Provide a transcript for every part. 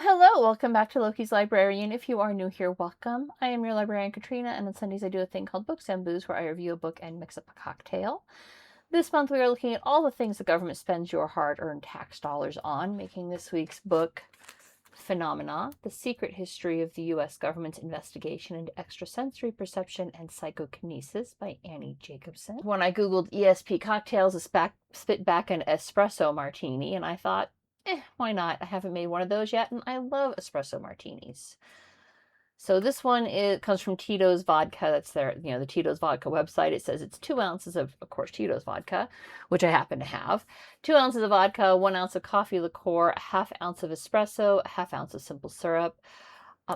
Hello, welcome back to Loki's Librarian. If you are new here, welcome. I am your librarian, Katrina, and on Sundays I do a thing called Books and Booze, where I review a book and mix up a cocktail. This month we are looking at all the things the government spends your hard-earned tax dollars on, making this week's book Phenomena, The Secret History of the U.S. Government's Investigation into Extrasensory Perception and Psychokinesis by Annie Jacobsen. When I googled ESP cocktails, it spit back an espresso martini, and I thought, why not? I haven't made one of those yet, and I love espresso martinis. So this one comes from Tito's Vodka. That's the Tito's Vodka website. It says it's 2 ounces of course, Tito's Vodka, which I happen to have. 2 ounces of vodka, 1 ounce of coffee liqueur, a half ounce of espresso, a half ounce of simple syrup,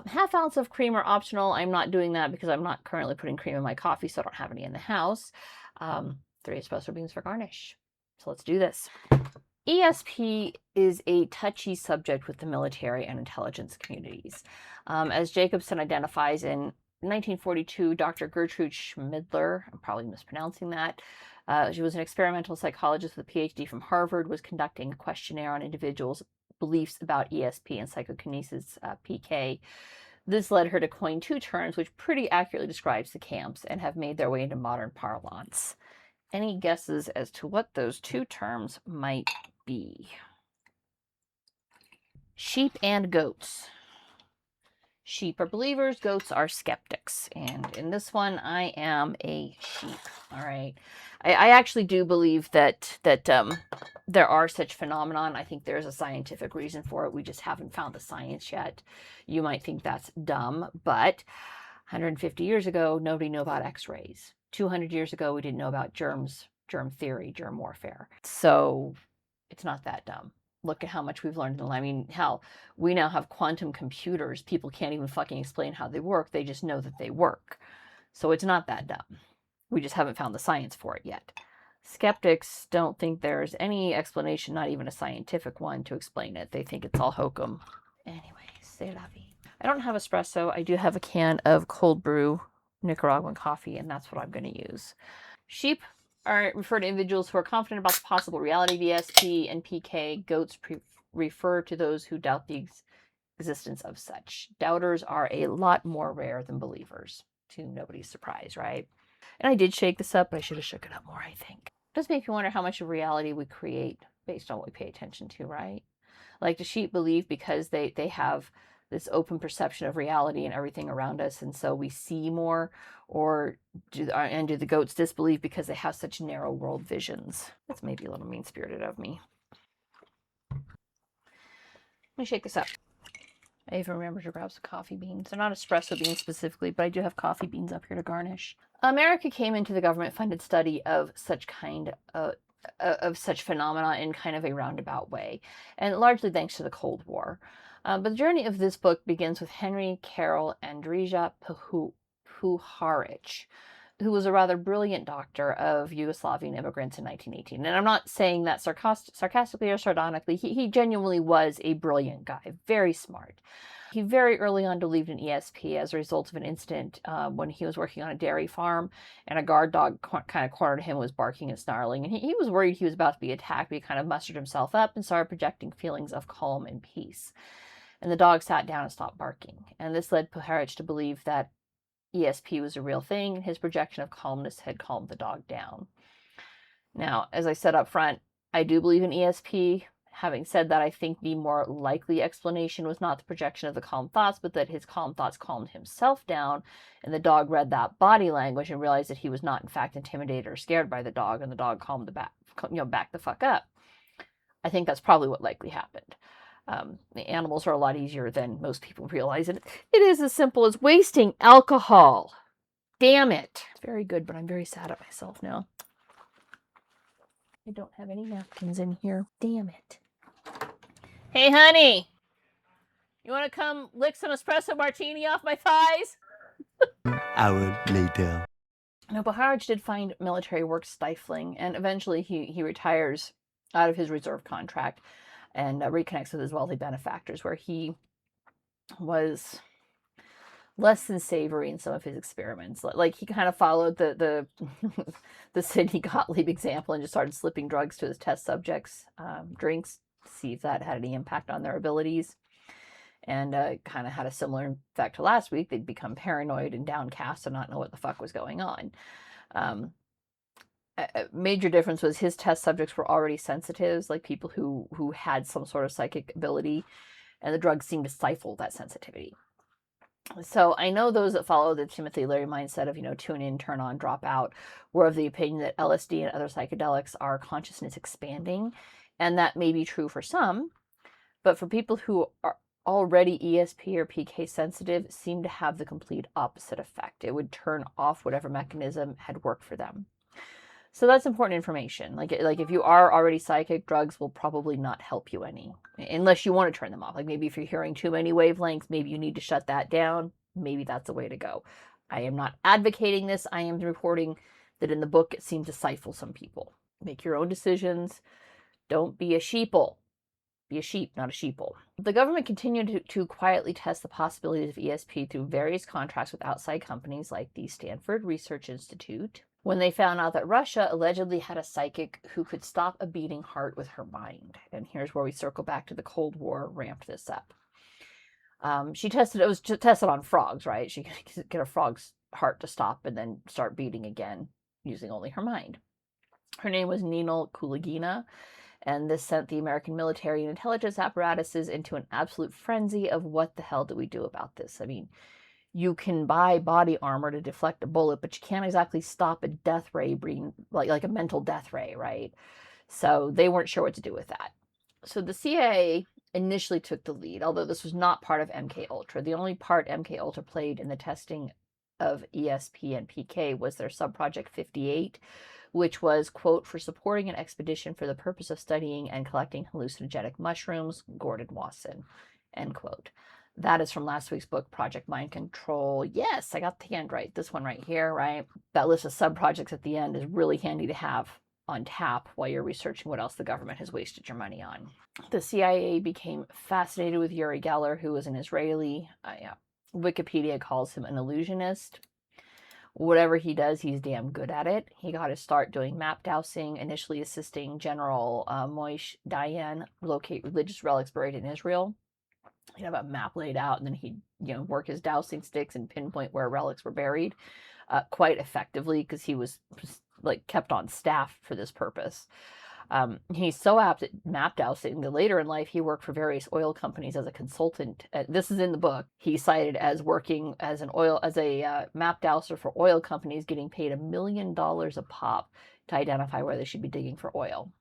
half ounce of cream are optional. I'm not doing that because I'm not currently putting cream in my coffee, so I don't have any in the house. 3 espresso beans for garnish. So let's do this. ESP is a touchy subject with the military and intelligence communities. As Jacobsen identifies in 1942, Dr. Gertrude Schmidler, I'm probably mispronouncing that, she was an experimental psychologist with a PhD from Harvard, was conducting a questionnaire on individuals' beliefs about ESP and psychokinesis, PK. This led her to coin 2 terms which pretty accurately describes the camps and have made their way into modern parlance. Any guesses as to what those 2 terms might be? Sheep and goats. Sheep are believers, goats are skeptics. And in this one, I am a sheep. All right. I actually do believe that there are such phenomenon. I think there's a scientific reason for it. We just haven't found the science yet. You might think that's dumb, but 150 years ago, nobody knew about X-rays. 200 years ago, we didn't know about germs, germ theory, germ warfare. So it's not that dumb. Look at how much we've learned. I mean, hell, we now have quantum computers. People can't even fucking explain how they work. They just know that they work. So it's not that dumb. We just haven't found the science for it yet. Skeptics don't think there's any explanation, not even a scientific one, to explain it. They think it's all hokum. Anyway, c'est la vie. I don't have espresso. I do have a can of cold brew Nicaraguan coffee, and that's what I'm going to use. Sheep are refer to individuals who are confident about the possible reality of ESP and PK. Goats refer to those who doubt the existence of such. Doubters are a lot more rare than believers, to nobody's surprise, right? And I did shake this up, but I should have shook it up more, I think. It does make you wonder how much of reality we create based on what we pay attention to, right? Like, the sheep believe because they have this open perception of reality and everything around us, and so we see more, or do the goats disbelieve because they have such narrow world visions? That's maybe a little mean-spirited of me. Let me shake this up. I even remember to grab some coffee beans. They're not espresso beans specifically, but I do have coffee beans up here to garnish. America came into the government-funded study of such phenomena in kind of a roundabout way, and largely thanks to the Cold War. But the journey of this book begins with Henry Karol Andrija Puharich, who was a rather brilliant doctor of Yugoslavian immigrants in 1918. And I'm not saying that sarcastically or sardonically. He genuinely was a brilliant guy, very smart. He very early on believed in ESP as a result of an incident when he was working on a dairy farm, and a guard dog kind of cornered him, was barking and snarling, and he was worried he was about to be attacked, but he kind of mustered himself up and started projecting feelings of calm and peace. And the dog sat down and stopped barking. And this led Puharich to believe that ESP was a real thing, and his projection of calmness had calmed the dog down. Now, as I said up front, I do believe in ESP. Having said that, I think the more likely explanation was not the projection of the calm thoughts, but that his calm thoughts calmed himself down, and the dog read that body language and realized that he was not, in fact, intimidated or scared by the dog, and the dog calmed back the fuck up. I think that's probably what likely happened. The animals are a lot easier than most people realize. And it is as simple as wasting alcohol. Damn it. It's very good, but I'm very sad at myself now. I don't have any napkins in here. Damn it. Hey, honey. You want to come lick some espresso martini off my thighs? Hour later. Now, Puharich did find military work stifling, and eventually he retires out of his reserve contract and reconnects with his wealthy benefactors, where he was less than savory in some of his experiments. Like, he kind of followed the Sidney Gottlieb example and just started slipping drugs to his test subjects' drinks to see if that had any impact on their abilities. and kind of had a similar effect to last week. They'd become paranoid and downcast and not know what the fuck was going on. A major difference was his test subjects were already sensitives, like people who had some sort of psychic ability, and the drug seemed to stifle that sensitivity. So I know those that follow the Timothy Leary mindset of, tune in, turn on, drop out, were of the opinion that LSD and other psychedelics are consciousness expanding, and that may be true for some, but for people who are already ESP or PK sensitive, seem to have the complete opposite effect. It would turn off whatever mechanism had worked for them. So that's important information. Like if you are already psychic, drugs will probably not help you any, unless you want to turn them off. Like maybe if you're hearing too many wavelengths, maybe you need to shut that down. Maybe that's the way to go. I am not advocating this. I am reporting that in the book it seemed to stifle some people. Make your own decisions. Don't be a sheeple. Be a sheep, not a sheeple. The government continued to quietly test the possibilities of ESP through various contracts with outside companies like the Stanford Research Institute, when they found out that Russia allegedly had a psychic who could stop a beating heart with her mind. And here's where we circle back to the Cold War, ramped this up. It was tested on frogs, right? She could get a frog's heart to stop and then start beating again using only her mind. Her name was Nina Kulagina, and this sent the American military and intelligence apparatuses into an absolute frenzy of what the hell do we do about this? I mean, you can buy body armor to deflect a bullet, but you can't exactly stop a death ray being like a mental death ray, right? So they weren't sure what to do with that. So the CIA initially took the lead, although this was not part of MK Ultra. The only part MK Ultra played in the testing of ESP and PK was their subproject 58, which was, quote, for supporting an expedition for the purpose of studying and collecting hallucinogenic mushrooms, Gordon Wasson, end quote. That is from last week's book, Project Mind Control. Yes, I got the end right. This one right here, right? That list of sub-projects at the end is really handy to have on tap while you're researching what else the government has wasted your money on. The CIA became fascinated with Uri Geller, who was an Israeli. Wikipedia calls him an illusionist. Whatever he does, he's damn good at it. He got his start doing map dowsing, initially assisting General Moshe Dayan locate religious relics buried in Israel. He'd have a map laid out, and then he'd work his dowsing sticks and pinpoint where relics were buried quite effectively, because he was like kept on staff for this purpose. He's so apt at map dowsing that later in life he worked for various oil companies as a consultant. This is in the book. He's cited as working as a map dowser for oil companies, getting paid $1 million a pop to identify where they should be digging for oil.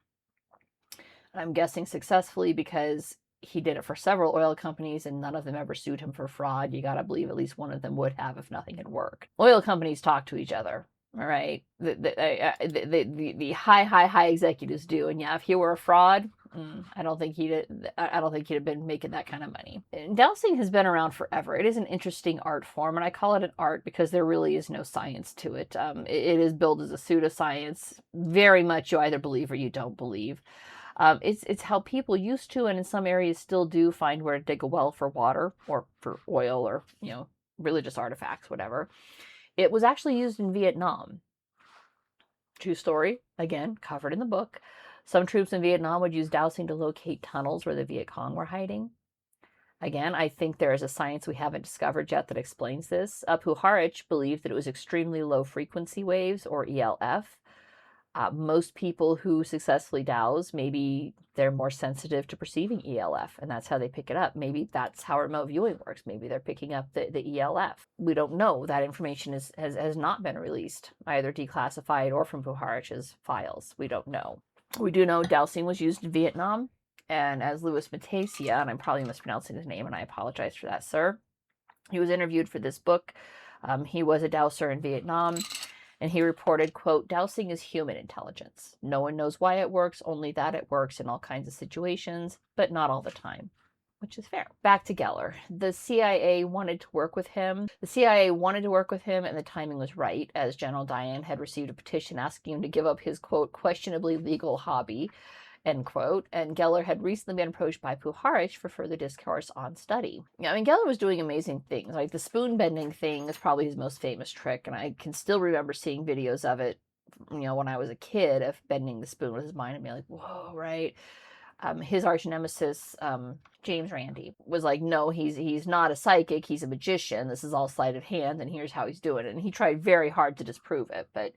And I'm guessing successfully, because he did it for several oil companies and none of them ever sued him for fraud. You got to believe at least one of them would have if nothing had worked. Oil companies talk to each other. All right, the high executives do, and yeah, if he were a fraud, I don't think he'd have been making that kind of money. And dowsing has been around forever. It is an interesting art form, and I call it an art because there really is no science to it. It is billed as a pseudoscience. Very much, you either believe or you don't believe. It's how people used to, and in some areas still do, find where to dig a well for water or for oil or religious artifacts, whatever. It was actually used in Vietnam. True story, again, covered in the book. Some troops in Vietnam would use dowsing to locate tunnels where the Viet Cong were hiding. Again, I think there is a science we haven't discovered yet that explains this. Puharich believed that it was extremely low frequency waves, or ELF. Most people who successfully douse, maybe they're more sensitive to perceiving ELF, and that's how they pick it up. Maybe that's how remote viewing works. Maybe they're picking up the ELF. We don't know. That information has not been released, either declassified or from Puharich's files. We don't know. We do know dowsing was used in Vietnam, and as Louis Metacia, and I'm probably mispronouncing his name, and I apologize for that, sir. He was interviewed for this book. He was a dowser in Vietnam. And he reported, quote, dowsing is human intelligence. No one knows why it works, only that it works in all kinds of situations, but not all the time, which is fair. Back to Geller. The CIA wanted to work with him. And the timing was right, as General Dayan had received a petition asking him to give up his, quote, questionably legal hobby, end quote. And Geller had recently been approached by Puharich for further discourse on study. Geller was doing amazing things. Like the spoon bending thing is probably his most famous trick, and I can still remember seeing videos of it, when I was a kid, of bending the spoon with his mind and being like, whoa, right? his arch nemesis, James Randi, was like, no, he's not a psychic, he's a magician. This is all sleight of hand, and here's how he's doing it. And he tried very hard to disprove it, but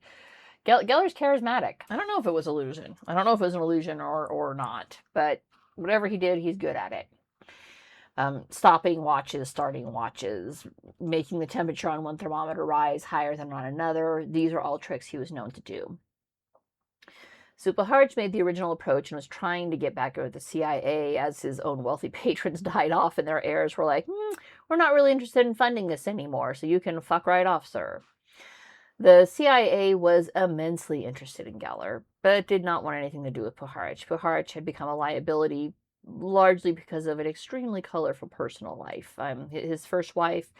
Geller's charismatic. I don't know if it was illusion. I don't know if it was an illusion or not, but whatever he did, he's good at it. Stopping watches, starting watches, making the temperature on one thermometer rise higher than on another. These are all tricks he was known to do. So Puharich made the original approach and was trying to get back over the CIA as his own wealthy patrons died off and their heirs were like, we're not really interested in funding this anymore, so you can fuck right off, sir. The CIA was immensely interested in Geller, but did not want anything to do with Puharich. Puharich had become a liability largely because of an extremely colorful personal life. His first wife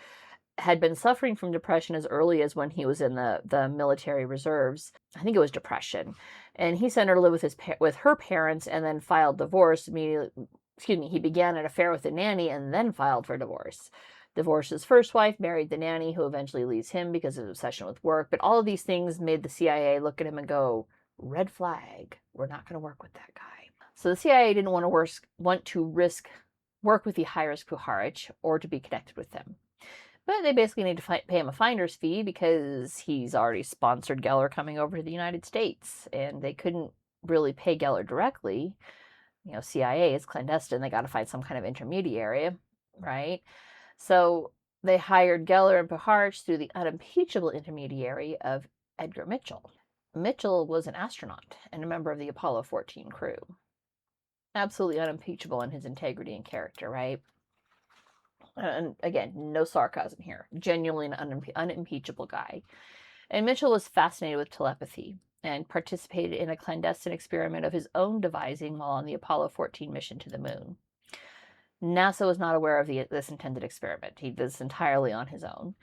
had been suffering from depression as early as when he was in the military reserves. I think it was depression. And he sent her to live with her parents and then filed divorce immediately. He began an affair with the nanny and then filed for divorce. Divorced his first wife, married the nanny, who eventually leaves him because of his obsession with work. But all of these things made the CIA look at him and go, red flag, we're not going to work with that guy. So the CIA didn't want to risk work with the high-risk Puharich or to be connected with him. But they basically need to pay him a finder's fee because he's already sponsored Geller coming over to the United States. And they couldn't really pay Geller directly. CIA is clandestine. They got to find some kind of intermediary, right? So they hired Geller and Puharich through the unimpeachable intermediary of Edgar Mitchell. Mitchell was an astronaut and a member of the Apollo 14 crew. Absolutely unimpeachable in his integrity and character, right? And again, no sarcasm here. Genuinely an unimpeachable guy. And Mitchell was fascinated with telepathy and participated in a clandestine experiment of his own devising while on the Apollo 14 mission to the moon. NASA was not aware of this intended experiment. He did this entirely on his own.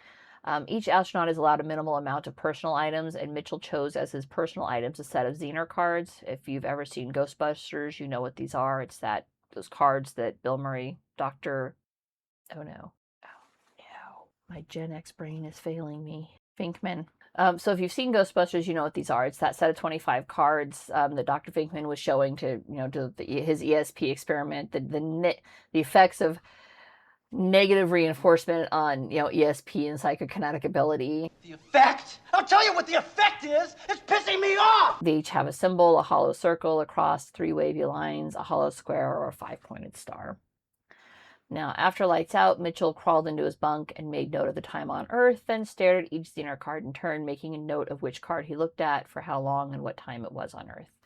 Each astronaut is allowed a minimal amount of personal items, and Mitchell chose as his personal items a set of Zener cards. If you've ever seen Ghostbusters, you know what these are. It's those cards that Bill Murray, oh no, my Gen X brain is failing me. Finkman. So if you've seen Ghostbusters, you know what these are. It's that set of 25 cards that Dr. Finkman was showing to his ESP experiment. The effects of negative reinforcement on ESP and psychokinetic ability. The effect? I'll tell you what the effect is. It's pissing me off. They each have a symbol, a hollow circle across 3 wavy lines, a hollow square, or a 5-pointed star. Now, after lights out, Mitchell crawled into his bunk and made note of the time on Earth, then stared at each Zener card in turn, making a note of which card he looked at, for how long, and what time it was on Earth.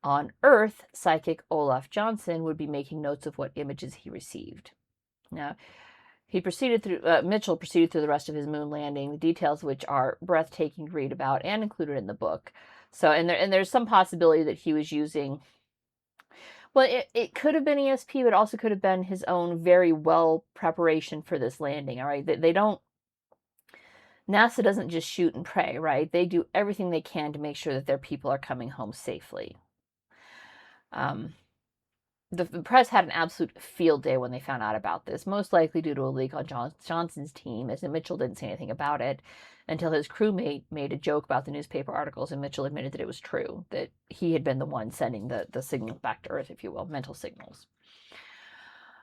On Earth, psychic Olaf Johnson would be making notes of what images he received. Now, Mitchell proceeded through the rest of his moon landing, the details of which are breathtaking to read about and included in the book. So, and there's some possibility that he was using... Well, it could have been ESP, but also could have been his own very well preparation for this landing, all right? NASA doesn't just shoot and pray, right? They do everything they can to make sure that their people are coming home safely. The press had an absolute field day when they found out about this, most likely due to a leak on Johnson's team, as Mitchell didn't say anything about it until his crewmate made a joke about the newspaper articles, and Mitchell admitted that it was true, that he had been the one sending the signals back to Earth, if you will, mental signals.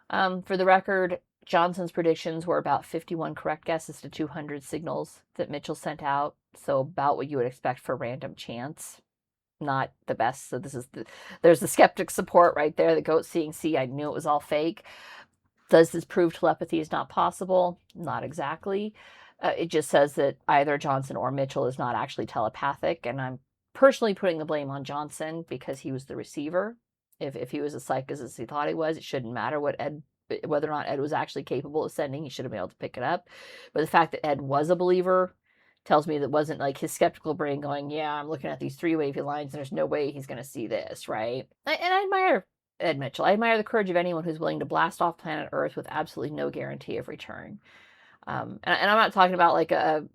For the record, Johnson's predictions were about 51 correct guesses to 200 signals that Mitchell sent out, so about what you would expect for random chance. Not the best. So there's the skeptic support right there. The goat seeing see, I knew it was all fake. Does this prove telepathy is not possible? Not exactly. It just says that either Johnson or Mitchell is not actually telepathic, and I'm personally putting the blame on Johnson because he was the receiver. If he was as psychic as he thought he was, it shouldn't matter whether or not Ed was actually capable of sending. He should have been able to pick it up. But the fact that Ed was a believer tells me that wasn't like his skeptical brain going, yeah, I'm looking at these 3 wavy lines and there's no way he's going to see this, right? And I admire Ed Mitchell. I admire the courage of anyone who's willing to blast off planet Earth with absolutely no guarantee of return. And I'm not talking about like a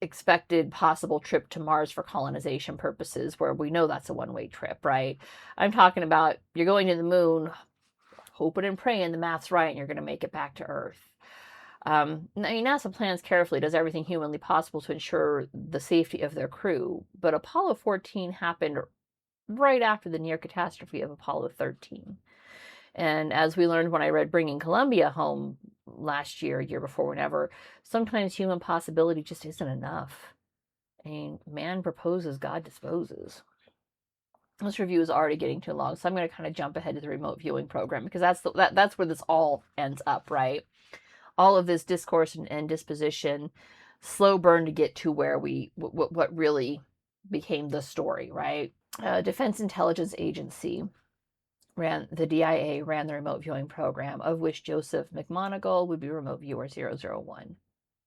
expected possible trip to Mars for colonization purposes where we know that's a one-way trip, right? I'm talking about you're going to the moon, hoping and praying the math's right and you're going to make it back to Earth. NASA plans carefully, does everything humanly possible to ensure the safety of their crew, but Apollo 14 happened right after the near catastrophe of Apollo 13. And as we learned when I read Bringing Columbia Home last year, year before, whenever, sometimes human possibility just isn't enough. I mean, man proposes, God disposes. This review is already getting too long, so I'm going to kind of jump ahead to the remote viewing program, because that's where this all ends up, right? All of this discourse and disposition, slow burn to get to where what really became the story, right? Defense Intelligence Agency the DIA ran the remote viewing program, of which Joseph McMonigal would be remote viewer 001.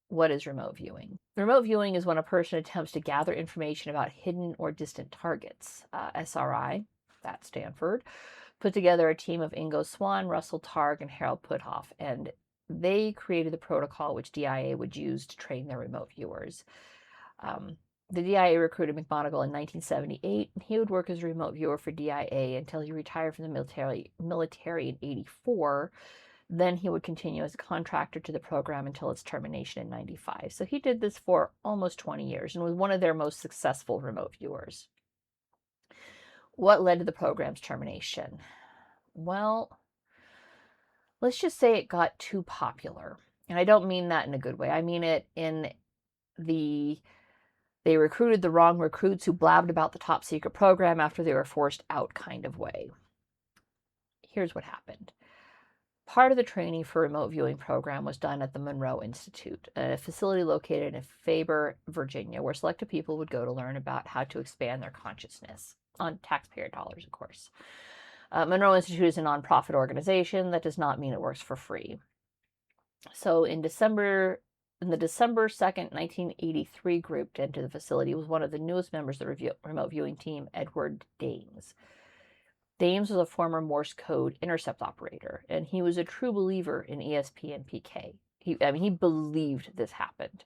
What is remote viewing? Remote viewing is when a person attempts to gather information about hidden or distant targets. SRI, that's Stanford, put together a team of Ingo Swann, Russell Targ, and Harold Puthoff, and they created the protocol which DIA would use to train their remote viewers. The DIA recruited McMonigal in 1978, and he would work as a remote viewer for DIA until he retired from the military in 1984. Then he would continue as a contractor to the program until its termination in 1995. So he did this for almost 20 years and was one of their most successful remote viewers. What led to the program's termination? Well, let's just say it got too popular. And I don't mean that in a good way. I mean it in they recruited the wrong recruits who blabbed about the top secret program after they were forced out kind of way. Here's what happened. Part of the training for remote viewing program was done at the Monroe Institute, a facility located in Faber, Virginia, where selected people would go to learn about how to expand their consciousness, on taxpayer dollars, of course. Monroe Institute is a nonprofit organization. That does not mean it works for free. So in the December 2nd, 1983 group to enter the facility was one of the newest members of the remote viewing team, Edward Dames. Dames was a former Morse code intercept operator, and he was a true believer in ESP and PK. He believed this happened.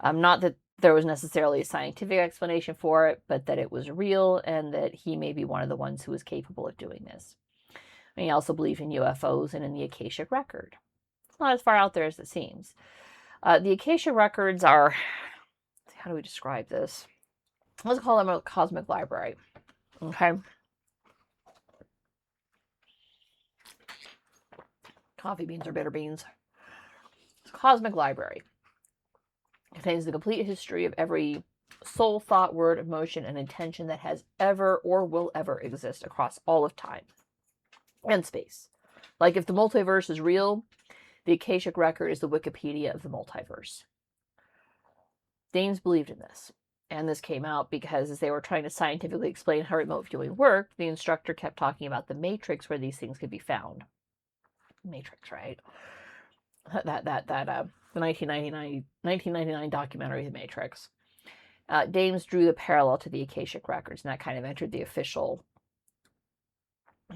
Not that there was necessarily a scientific explanation for it, but that it was real and that he may be one of the ones who was capable of doing this. And he also believed in UFOs and in the Akashic Record. It's not as far out there as it seems. The Akashic Records are, how do we describe this? Let's call them a cosmic library. Okay. Coffee beans or bitter beans. It's a cosmic library. It contains the complete history of every soul, thought, word, emotion, and intention that has ever or will ever exist across all of time and space. Like if the multiverse is real, the Akashic Record is the Wikipedia of the multiverse. Danes believed in this. And this came out because as they were trying to scientifically explain how remote viewing worked, the instructor kept talking about the Matrix where these things could be found. Matrix, right? The 1999 documentary, The Matrix. Dames drew the parallel to the Akashic Records, and that kind of entered the official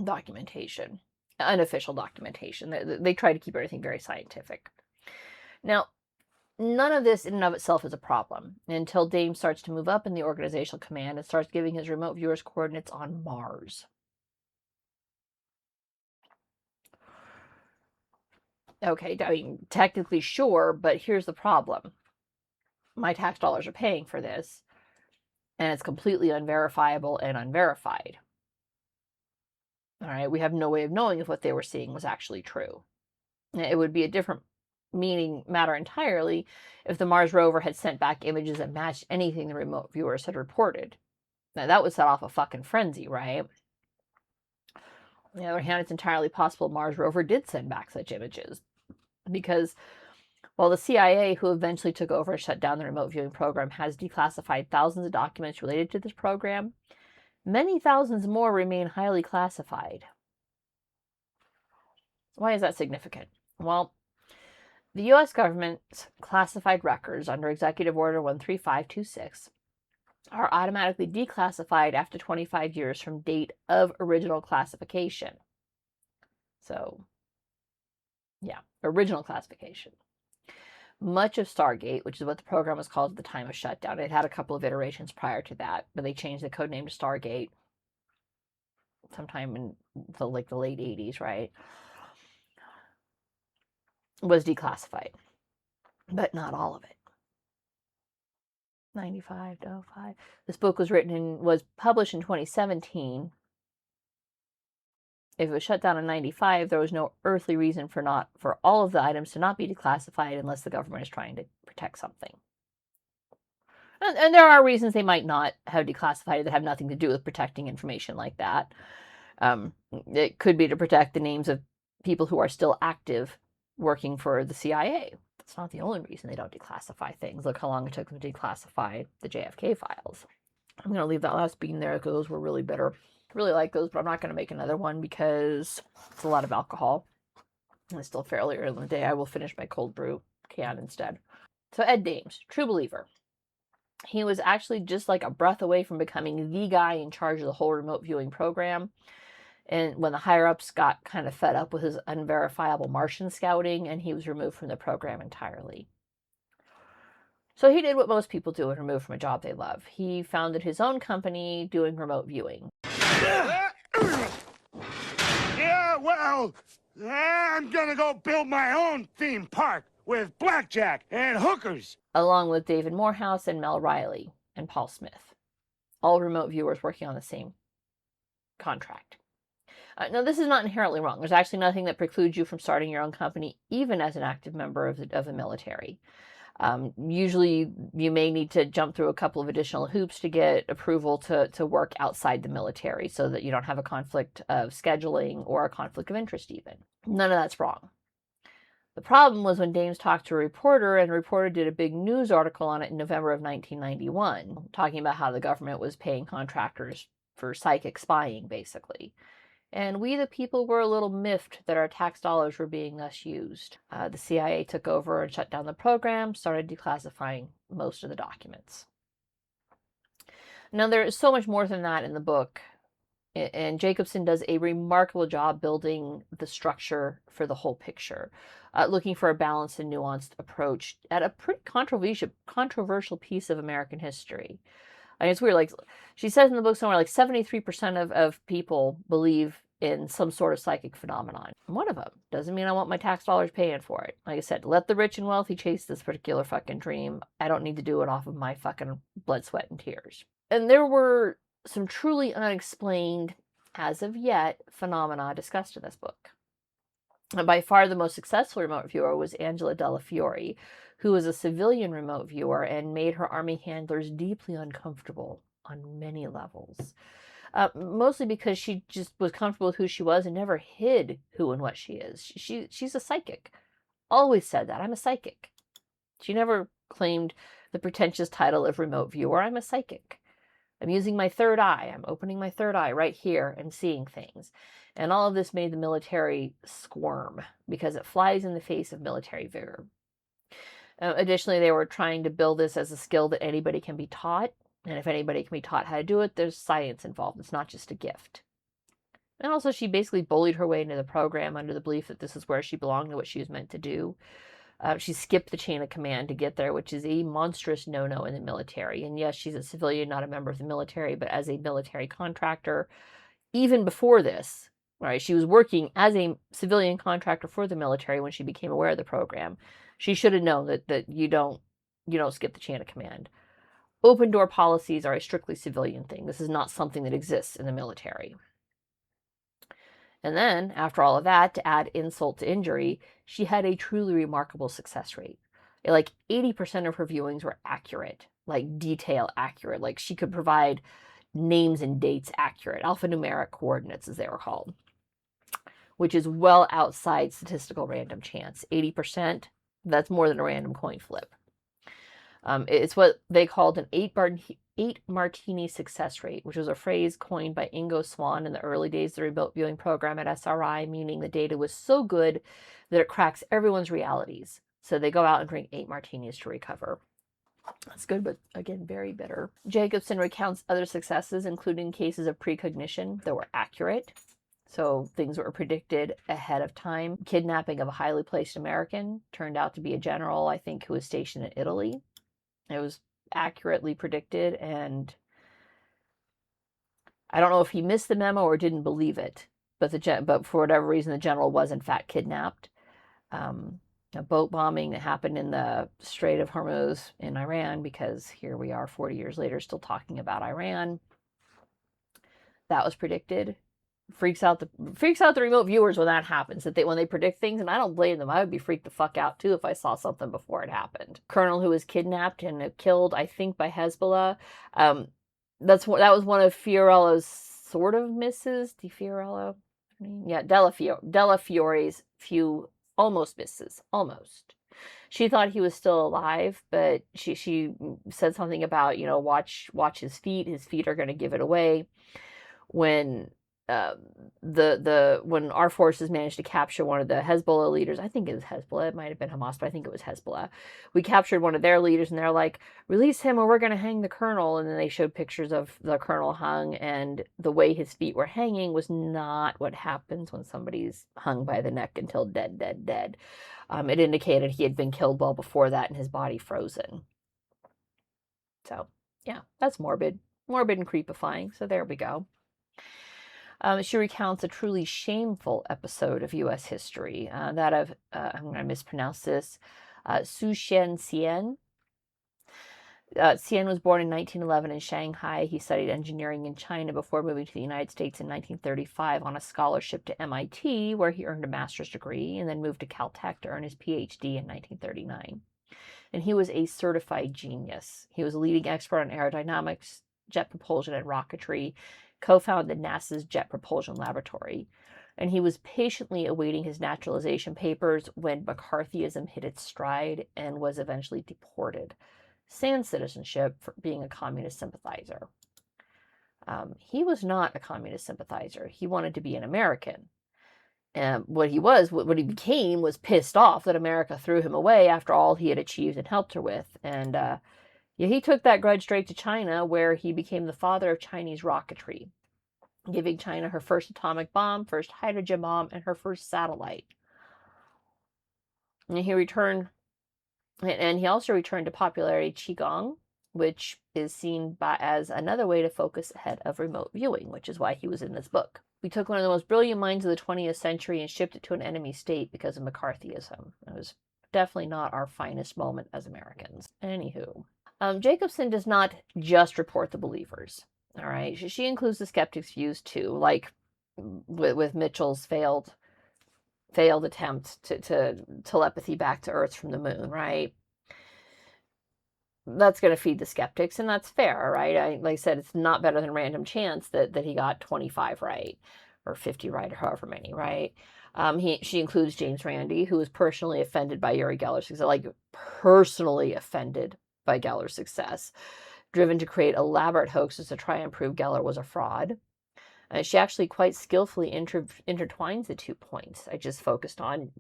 documentation, unofficial documentation. They try to keep everything very scientific. Now, none of this in and of itself is a problem until Dames starts to move up in the organizational command and starts giving his remote viewers coordinates on Mars. Okay, I mean, technically sure, but here's the problem. My tax dollars are paying for this, and it's completely unverifiable and unverified. All right, we have no way of knowing if what they were seeing was actually true. It would be a different matter entirely if the Mars rover had sent back images that matched anything the remote viewers had reported. Now, that would set off a fucking frenzy, right? On the other hand, it's entirely possible Mars rover did send back such images. Because while the CIA, who eventually took over and shut down the remote viewing program, has declassified thousands of documents related to this program, many thousands more remain highly classified. Why is that significant? Well, the U.S. government's classified records under Executive Order 13526 are automatically declassified after 25 years from date of original classification. So, yeah, original classification. Much of Stargate, which is what the program was called at the time of shutdown, it had a couple of iterations prior to that, but they changed the code name to Stargate sometime in the late 80s, right? Was declassified, but not all of it. 95 to 05. This book was published in 2017. If it was shut down in 95, there was no earthly reason for all of the items to not be declassified unless the government is trying to protect something. And there are reasons they might not have declassified that have nothing to do with protecting information like that. It could be to protect the names of people who are still active working for the CIA. That's not the only reason they don't declassify things. Look how long it took them to declassify the JFK files. I'm going to leave that last bean there because those were really bitter. Really like those, but I'm not going to make another one because it's a lot of alcohol. And it's still fairly early in the day. I will finish my cold brew can instead. So Ed Dames, true believer. He was actually just like a breath away from becoming the guy in charge of the whole remote viewing program. And when the higher-ups got kind of fed up with his unverifiable Martian scouting, and he was removed from the program entirely. So he did what most people do when removed from a job they love. He founded his own company doing remote viewing. Yeah, well, I'm gonna go build my own theme park with blackjack and hookers. Along with David Morehouse and Mel Riley and Paul Smith. All remote viewers working on the same contract. Now, this is not inherently wrong. There's actually nothing that precludes you from starting your own company, even as an active member of the military. Usually, you may need to jump through a couple of additional hoops to get approval to work outside the military so that you don't have a conflict of scheduling or a conflict of interest even. None of that's wrong. The problem was when Dames talked to a reporter, and the reporter did a big news article on it in November of 1991, talking about how the government was paying contractors for psychic spying, basically. And we, the people, were a little miffed that our tax dollars were being thus used. The CIA took over and shut down the program, started declassifying most of the documents. Now, there is so much more than that in the book, and Jacobsen does a remarkable job building the structure for the whole picture, looking for a balanced and nuanced approach at a pretty controversial piece of American history. I mean, it's weird. Like she says in the book somewhere, like 73% of people believe in some sort of psychic phenomenon. One of them doesn't mean I want my tax dollars paying for it. Like I said, let the rich and wealthy chase this particular fucking dream. I don't need to do it off of my fucking blood, sweat, and tears. And there were some truly unexplained, as of yet, phenomena discussed in this book. And by far the most successful remote viewer was Angela Della Fiore, who was a civilian remote viewer and made her Army handlers deeply uncomfortable on many levels. Mostly because she just was comfortable with who she was and never hid who and what she is. She's a psychic. Always said that. I'm a psychic. She never claimed the pretentious title of remote viewer. I'm a psychic. I'm using my third eye. I'm opening my third eye right here and seeing things. And all of this made the military squirm because it flies in the face of military vigor. Additionally, they were trying to build this as a skill that anybody can be taught. And if anybody can be taught how to do it, there's science involved. It's not just a gift. And also, she basically bullied her way into the program under the belief that this is where she belonged and what she was meant to do. She skipped the chain of command to get there, which is a monstrous no-no in the military. And yes, she's a civilian, not a member of the military, but as a military contractor, even before this, right, she was working as a civilian contractor for the military when she became aware of the program. She should have known that you don't skip the chain of command. Open door policies are a strictly civilian thing. This is not something that exists in the military. And then, after all of that, to add insult to injury, she had a truly remarkable success rate. Like 80% of her viewings were accurate, like detail accurate. Like she could provide names and dates accurate, alphanumeric coordinates as they were called, which is well outside statistical random chance. 80%, that's more than a random coin flip. It's what they called an 8 martini success rate, which was a phrase coined by Ingo Swann in the early days of the remote viewing program at SRI, meaning the data was so good that it cracks everyone's realities. So they go out and drink 8 martinis to recover. That's good, but again, very bitter. Jacobsen recounts other successes, including cases of precognition that were accurate. So things were predicted ahead of time. Kidnapping of a highly placed American turned out to be a general, I think, who was stationed in Italy. It was accurately predicted, and I don't know if he missed the memo or didn't believe it, but for whatever reason, the general was in fact kidnapped. A boat bombing that happened in the Strait of Hormuz in Iran, because here we are 40 years later still talking about Iran. That was predicted. freaks out the remote viewers when that happens, that when they predict things, and I don't blame them. I would be freaked the fuck out too if I saw something before it happened. Colonel who was kidnapped and killed, I think, by Hezbollah. That was one of Fiorella's sort of misses. Di Fiorello? Yeah, Della Fiore's few almost misses. Almost. She thought he was still alive, but she said something about, watch his feet. His feet are going to give it away. When when our forces managed to capture one of the Hezbollah leaders, I think it was Hezbollah, it might have been Hamas, but I think it was Hezbollah. We captured one of their leaders, and they're like, release him or we're going to hang the colonel. And then they showed pictures of the colonel hung, and the way his feet were hanging was not what happens when somebody's hung by the neck until dead. It indicated he had been killed well before that and his body frozen. So, yeah, that's morbid and creepifying. So there we go. She recounts a truly shameful episode of U.S. history, that of, I'm going to mispronounce this, Su Xian Xian. Xian was born in 1911 in Shanghai. He studied engineering in China before moving to the United States in 1935 on a scholarship to MIT, where he earned a master's degree, and then moved to Caltech to earn his PhD in 1939. And he was a certified genius. He was a leading expert on aerodynamics, jet propulsion, and rocketry, co-founded NASA's Jet Propulsion Laboratory, and he was patiently awaiting his naturalization papers when McCarthyism hit its stride and was eventually deported, sans citizenship, for being a communist sympathizer. He was not a communist sympathizer. He wanted to be an American. What he became was pissed off that America threw him away after all he had achieved and helped her with, and he took that grudge straight to China, where he became the father of Chinese rocketry, giving China her first atomic bomb, first hydrogen bomb, and her first satellite. And he also returned to popularity Qigong, which is seen as another way to focus ahead of remote viewing, which is why he was in this book. We took one of the most brilliant minds of the 20th century and shipped it to an enemy state because of McCarthyism. It was definitely not our finest moment as Americans. Anywho. Jacobsen does not just report the believers. All right, she includes the skeptics' views too, like with Mitchell's failed attempt to telepathy back to Earth from the moon. Right, that's going to feed the skeptics, and that's fair, right? Like I said, it's not better than random chance that he got 25 right or 50 right or however many, right? She includes James Randi, who was personally offended by Uri Geller's success, like personally offended by Geller's success, driven to create elaborate hoaxes to try and prove Geller was a fraud. She actually quite skillfully intertwines the 2 points. I just focused on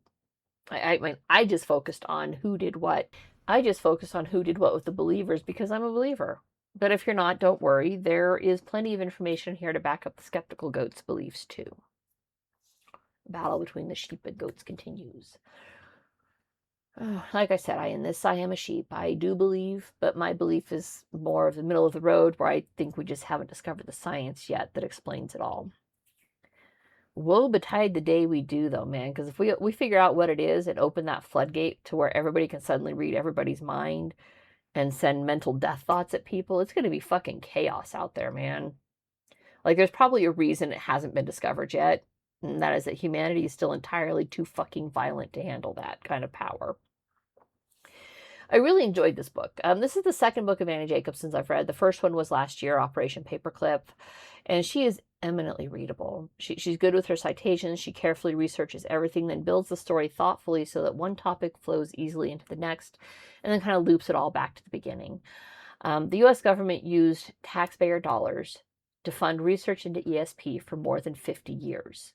who did what. I just focused on who did what with the believers because I'm a believer. But if you're not, don't worry. There is plenty of information here to back up the skeptical goat's beliefs too. The battle between the sheep and goats continues. Like I said, I am a sheep. I do believe, but my belief is more of the middle of the road, where I think we just haven't discovered the science yet that explains it all. Woe betide the day we do, though, man, because if we figure out what it is and open that floodgate to where everybody can suddenly read everybody's mind and send mental death thoughts at people, it's going to be fucking chaos out there, man. Like, there's probably a reason it hasn't been discovered yet, and that is that humanity is still entirely too fucking violent to handle that kind of power. I really enjoyed this book. This is the second book of Annie Jacobsen's I've read. The first one was last year, Operation Paperclip, and she is eminently readable. She's good with her citations. She carefully researches everything, then builds the story thoughtfully so that one topic flows easily into the next, and then kind of loops it all back to the beginning. The U.S. government used taxpayer dollars to fund research into ESP for more than 50 years,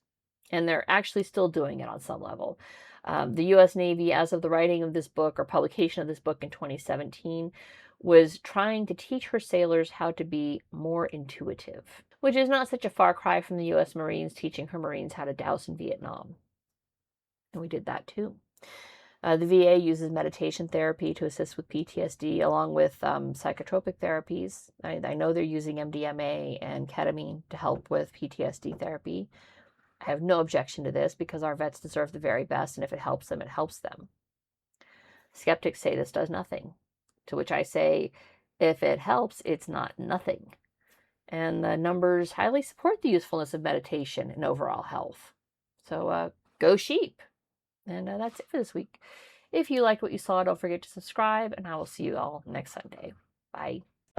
and they're actually still doing it on some level. The U.S. Navy, as of the writing of this book or publication of this book in 2017, was trying to teach her sailors how to be more intuitive, which is not such a far cry from the U.S. Marines teaching her Marines how to douse in Vietnam. And we did that too. The VA uses meditation therapy to assist with PTSD, along with psychotropic therapies. I know they're using MDMA and ketamine to help with PTSD therapy. I have no objection to this because our vets deserve the very best, and if it helps them, it helps them. Skeptics say this does nothing, to which I say, if it helps, it's not nothing. And the numbers highly support the usefulness of meditation and overall health. So go sheep. And that's it for this week. If you liked what you saw, don't forget to subscribe, and I will see you all next Sunday. Bye.